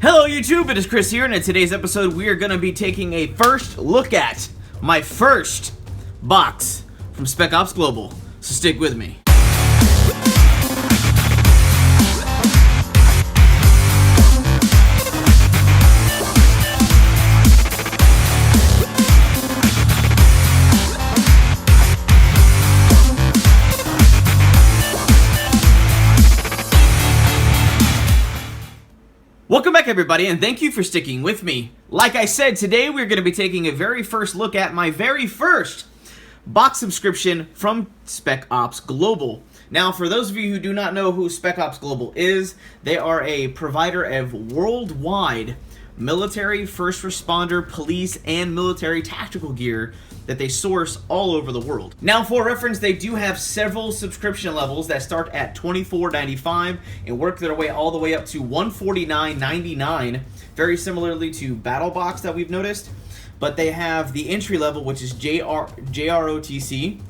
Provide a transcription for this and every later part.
Hello YouTube, it is Chris here, and in today's episode we are going to be taking a first look at my first box from Spec Ops Global, so stick with me. Welcome back everybody, and thank you for sticking with me. Like I said, today we're going to be taking a very first look at my very first box subscription from Spec Ops Global. Now, for those of you who do not know who Spec Ops Global is, they are a provider of worldwide military, first responder, police, and military tactical gear that they source all over the world. Now, for reference, they do have several subscription levels that start at $24.95 and work their way all the way up to $149.99, very similarly to BattleBox that we've noticed. But they have the entry level, which is JROTC.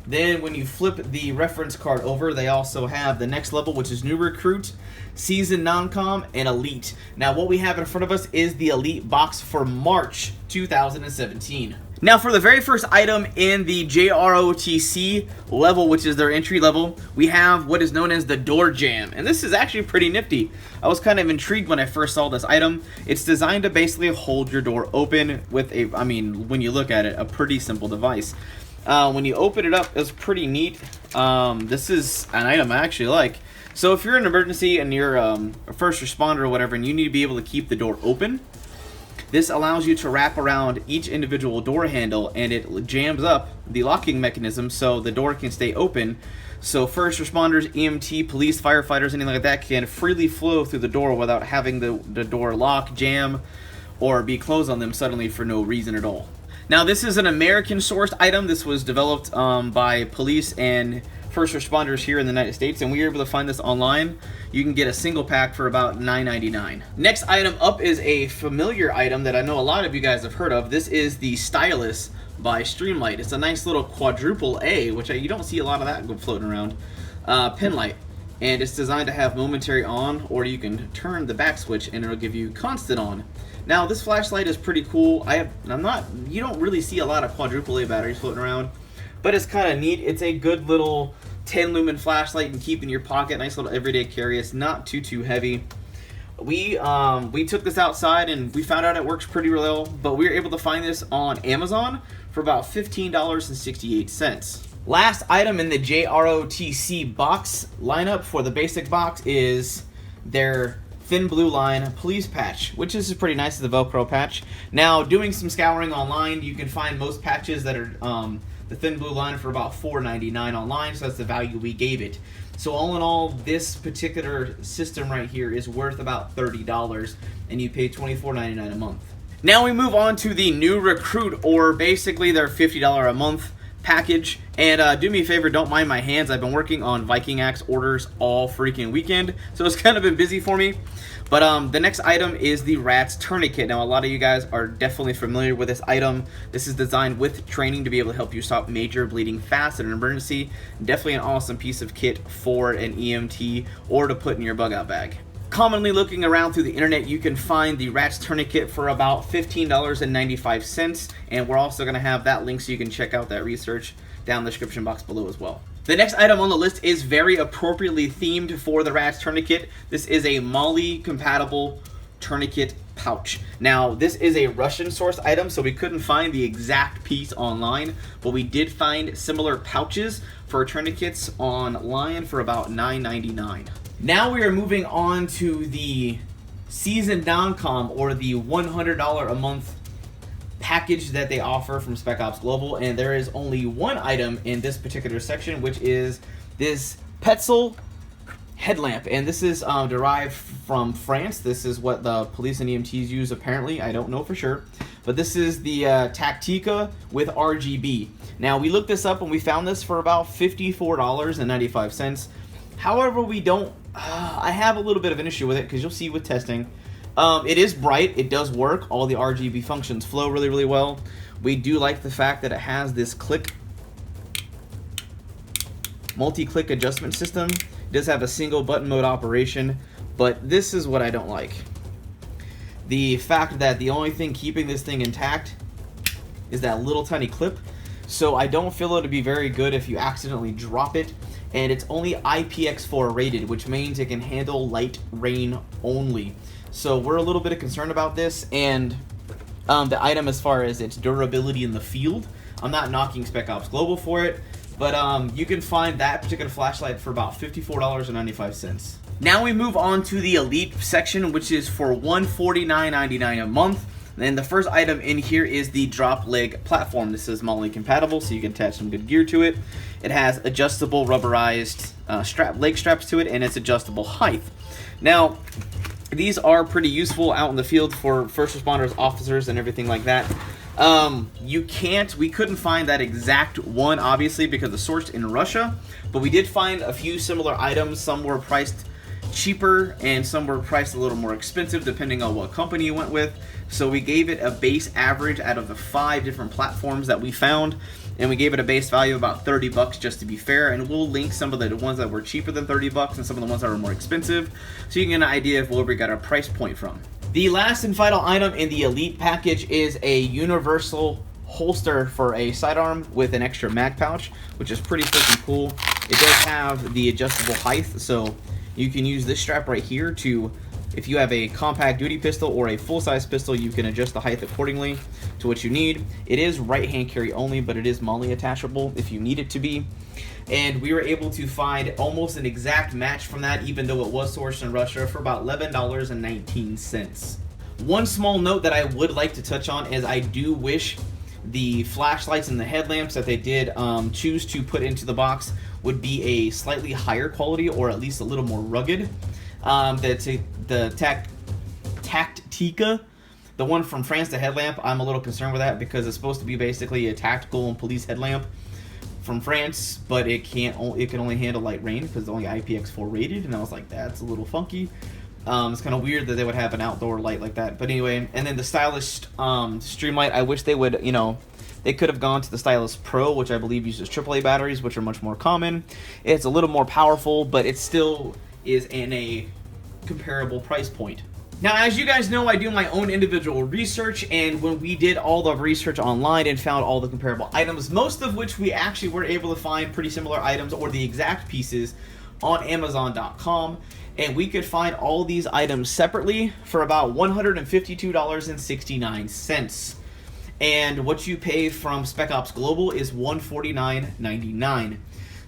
Then when you flip the reference card over, they also have the next level, which is New Recruit, Season Noncom, and Elite. Now, what we have in front of us is the Elite box for March 2017. Now, for the very first item in the JROTC level, which is their entry level, we have what is known as the Door Jam. And this is actually pretty nifty. I was kind of intrigued when I first saw this item. It's designed to basically hold your door open with a, when you look at it, a pretty simple device. When you open it up, it's pretty neat. This is an item I actually like. So if you're in an emergency and you're a first responder or whatever, and you need to be able to keep the door open, this allows you to wrap around each individual door handle, and it jams up the locking mechanism so the door can stay open. So first responders, EMT, police, firefighters, anything like that can freely flow through the door without having the door lock, jam, or be closed on them suddenly for no reason at all. Now, this is an American-sourced item. This was developed by police and first responders here in the United States, and we were able to find this online. You can get a single pack for about $9.99. Next item up is a familiar item that I know a lot of you guys have heard of. This is the Stylus by Streamlight. It's a nice little quadruple A, which you don't see a lot of that floating around, pen light. And it's designed to have momentary on, or you can turn the back switch and it'll give you constant on. Now, this flashlight is pretty cool. You don't really see a lot of quadruple A batteries floating around, but it's kind of neat. It's a good little 10 lumen flashlight you can keep in your pocket. Nice little everyday carry. It's not too heavy. We took this outside and we found out it works pretty well, but we were able to find this on Amazon for about $15.68. Last item in the JROTC box lineup for the basic box is their Thin Blue Line Police Patch, which is pretty nice. It's a Velcro patch. Now, doing some scouring online, you can find most patches that are the Thin Blue Line for about $4.99 online, so that's the value we gave it. So all in all, this particular system right here is worth about $30, and you pay $24.99 a month. Now we move on to the New Recruit, or basically their $50 a month package. And do me a favor, don't mind my hands. I've been working on Viking Axe orders all freaking weekend, so it's kind of been busy for me. But the next item is the Rat's Tourniquet. Now, a lot of you guys are definitely familiar with this item. This is designed with training to be able to help you stop major bleeding fast in an emergency. Definitely an awesome piece of kit for an EMT or to put in your bug out bag. Commonly looking around through the internet, you can find the Rat's Tourniquet for about $15.95, and we're also going to have that link so you can check out that research down in the description box below as well. The next item on the list is very appropriately themed for the Rat's Tourniquet. This is a MOLLE-compatible tourniquet pouch. Now, this is a Russian-sourced item, so we couldn't find the exact piece online, but we did find similar pouches for tourniquets online for about $9.99. Now we are moving on to the Season Noncom, or the $100 a month package that they offer from Spec Ops Global, and there is only one item in this particular section, which is this Petzel headlamp, and this is derived from France. This is what the police and EMTs use, apparently. I don't know for sure, but this is the Tactikka with RGB. Now, we looked this up and we found this for about $54.95. However, I have a little bit of an issue with it, because you'll see with testing. It is bright, it does work, all the RGB functions flow really well. We do like the fact that it has this multi-click adjustment system. It does have a single button mode operation, but this is what I don't like. The fact that the only thing keeping this thing intact is that little tiny clip, so I don't feel it to be very good if you accidentally drop it. And it's only IPX4 rated, which means it can handle light rain only. So we're a little bit concerned about this, and the item as far as its durability in the field, I'm not knocking Spec Ops Global for it, but you can find that particular flashlight for about $54.95. Now we move on to the Elite section, which is for $149.99 a month. And the first item in here is the drop leg platform. This is MOLLE compatible, so you can attach some good gear to it. It has adjustable rubberized leg straps to it, and it's adjustable height. Now, these are pretty useful out in the field for first responders, officers, and everything like that. We couldn't find that exact one, obviously, because it's sourced in Russia, but we did find a few similar items. Some were priced cheaper, and some were priced a little more expensive, depending on what company you went with. So we gave it a base average out of the 5 different platforms that we found, and we gave it a base value of about $30 just to be fair, and we'll link some of the ones that were cheaper than $30 and some of the ones that were more expensive, so you can get an idea of where we got our price point from. The last and final item in the Elite package is a universal holster for a sidearm with an extra mag pouch, which is pretty freaking cool. It does have the adjustable height, so you can use this strap right here to, if you have a compact duty pistol or a full-size pistol, you can adjust the height accordingly to what you need. It is right-hand carry only, but it is MOLLE attachable if you need it to be. And we were able to find almost an exact match from that, even though it was sourced in Russia, for about $11.19. One small note that I would like to touch on is I do wish the flashlights and the headlamps that they did choose to put into the box would be a slightly higher quality, or at least a little more rugged. The Tactikka, the one from France, the headlamp, I'm a little concerned with that because it's supposed to be basically a tactical and police headlamp from France, but it can only handle light rain because it's only IPX4 rated, and I was like, that's a little funky. It's kind of weird that they would have an outdoor light like that, but anyway. And then the Stylus Streamlight, I wish they would, they could have gone to the Stylus Pro, which I believe uses AAA batteries, which are much more common. It's a little more powerful, but it still is in a comparable price point. Now, as you guys know, I do my own individual research, and when we did all the research online and found all the comparable items, most of which we actually were able to find pretty similar items or the exact pieces on Amazon.com, and we could find all these items separately for about $152.69. And what you pay from Spec Ops Global is $149.99.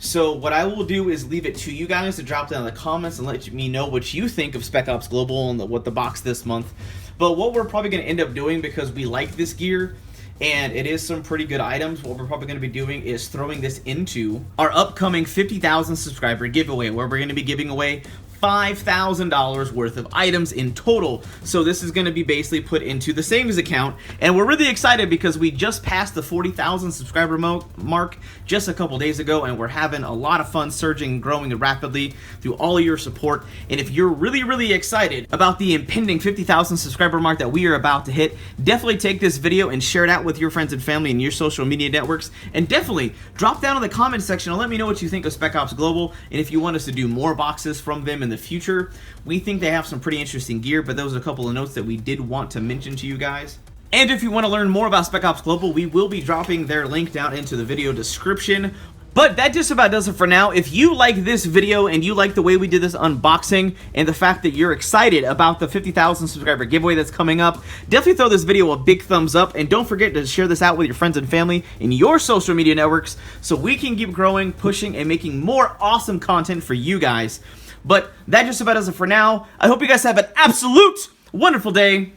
So what I will do is leave it to you guys to drop down in the comments and let me know what you think of Spec Ops Global and what the box this month. But what we're probably going to end up doing, because we like this gear and it is some pretty good items, what we're probably going to be doing is throwing this into our upcoming 50,000 subscriber giveaway, where we're going to be giving away $5,000 worth of items in total. So this is going to be basically put into the savings account, and we're really excited because we just passed the 40,000 subscriber mark just a couple days ago, and we're having a lot of fun surging and growing rapidly through all of your support. And if you're really excited about the impending 50,000 subscriber mark that we are about to hit, definitely take this video and share it out with your friends and family and your social media networks, and definitely drop down in the comment section and let me know what you think of Spec Ops Global, and if you want us to do more boxes from them in the future. We think they have some pretty interesting gear, but those are a couple of notes that we did want to mention to you guys. And if you want to learn more about Spec Ops Global, we will be dropping their link down into the video description. But that just about does it for now. If you like this video and you like the way we did this unboxing and the fact that you're excited about the 50,000 subscriber giveaway that's coming up, definitely throw this video a big thumbs up, and don't forget to share this out with your friends and family in your social media networks so we can keep growing, pushing, and making more awesome content for you guys. But that just about does it for now. I hope you guys have an absolute wonderful day.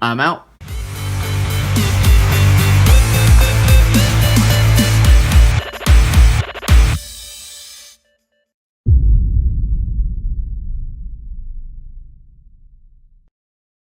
I'm out.